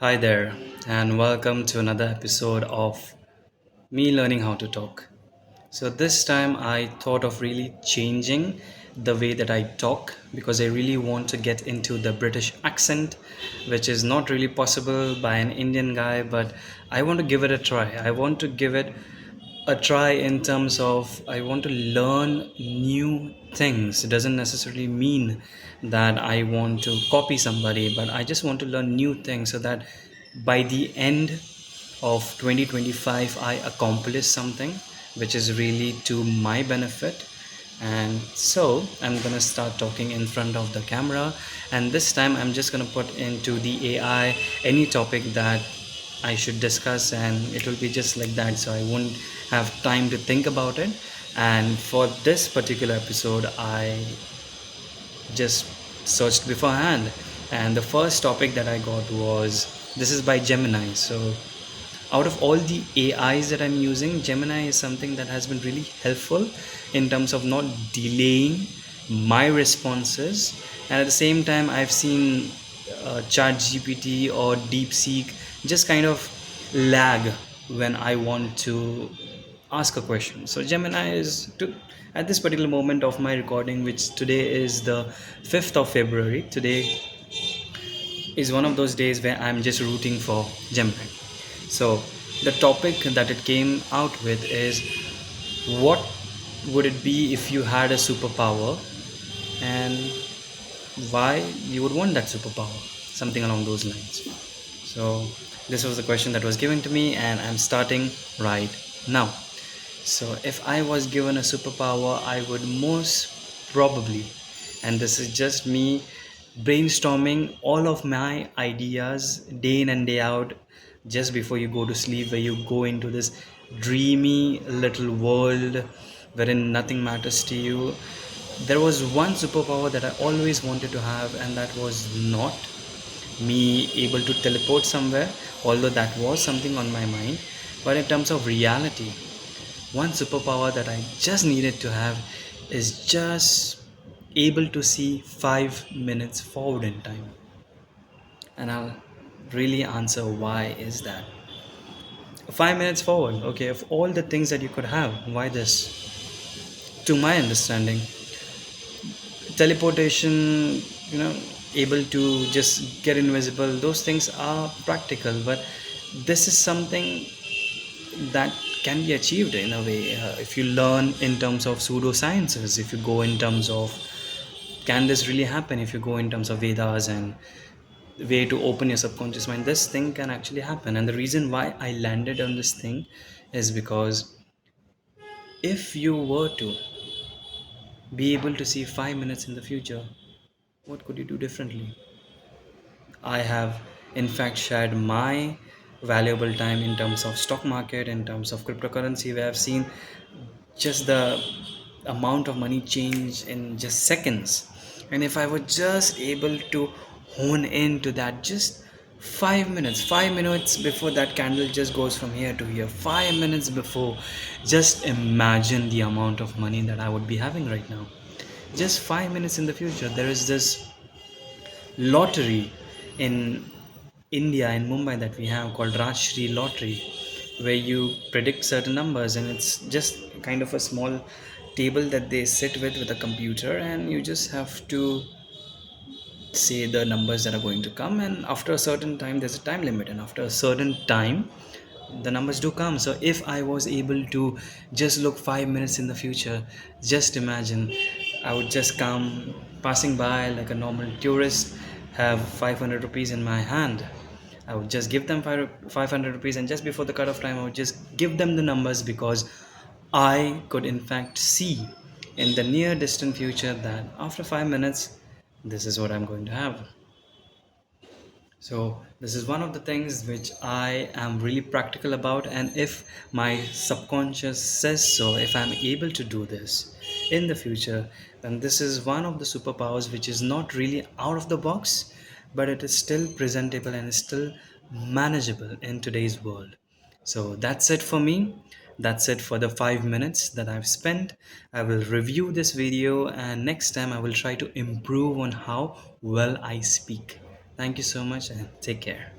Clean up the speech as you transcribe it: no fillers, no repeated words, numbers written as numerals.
Hi there, and welcome to another episode of Me Learning How to Talk. So, this time I thought of really changing the way that I talk because I really want to get into the British accent, which is not really possible by an Indian guy, but I want to give it a try. I want to give it a try in terms of I want to learn new things. It doesn't necessarily mean that I want to copy somebody, but I just want to learn new things so that by the end of 2025 I accomplish something which is really to my benefit. And so I'm gonna start talking in front of the camera, and this time I'm just gonna put into the AI any topic that I should discuss, and it will be just like that, so I won't have time to think about it. And for this particular episode I just searched beforehand, and the first topic that I got was, this is by Gemini. So out of all the AIs that I'm using, Gemini is something that has been really helpful in terms of not delaying my responses. And at the same time, I've seen Chat GPT or DeepSeek just kind of lag when I want to ask a question. So Gemini is at this particular moment of my recording, which today is the 5th of February. Today is one of those days where I'm just rooting for Gemini. So the topic that it came out with is, what would it be if you had a superpower, and why you would want that superpower? Something along those lines. So this was the question that was given to me, and I'm starting right now. So if I was given a superpower, I would most probably, and this is just me brainstorming all of my ideas day in and day out, just before you go to sleep, where you go into this dreamy little world wherein nothing matters to you. There was one superpower that I always wanted to have, and that was not me able to teleport somewhere, although that was something on my mind. But in terms of reality, one superpower that I just needed to have is just able to see 5 minutes forward in time. And I'll really answer why is that. 5 minutes forward, okay, of all the things that you could have, why this? To my understanding, teleportation, you know, able to just get invisible, those things are practical, but this is something that can be achieved in a way, if you learn in terms of pseudosciences, if you go in terms of, can this really happen, if you go in terms of Vedas and way to open your subconscious mind, this thing can actually happen. And the reason why I landed on this thing is because if you were to be able to see 5 minutes in the future, what could you do differently? I have in fact shared my valuable time in terms of stock market, in terms of cryptocurrency, where I've seen just the amount of money change in just seconds. And if I were just able to hone into that, just 5 minutes before that candle just goes from here to here, 5 minutes before, just imagine the amount of money that I would be having right now. Just 5 minutes in the future, there is this lottery in India, in Mumbai, that we have called Rajshri Lottery, where you predict certain numbers, and it's just kind of a small table that they sit with a computer, and you just have to say the numbers that are going to come, and after a certain time there's a time limit, and after a certain time the numbers do come. So if I was able to just look 5 minutes in the future, just imagine I would just come passing by like a normal tourist, have 500 rupees in my hand. I would just give them 500 rupees, and just before the cutoff time I would just give them the numbers, because I could in fact see in the near distant future that after 5 minutes this is what I'm going to have. So this is one of the things which I am really practical about, and if my subconscious says so, if I'm able to do this in the future, then this is one of the superpowers which is not really out of the box, but it is still presentable and is still manageable in today's world. So that's it for me. That's it for the 5 minutes that I've spent. I will review this video, and next time I will try to improve on how well I speak. Thank you so much, and take care.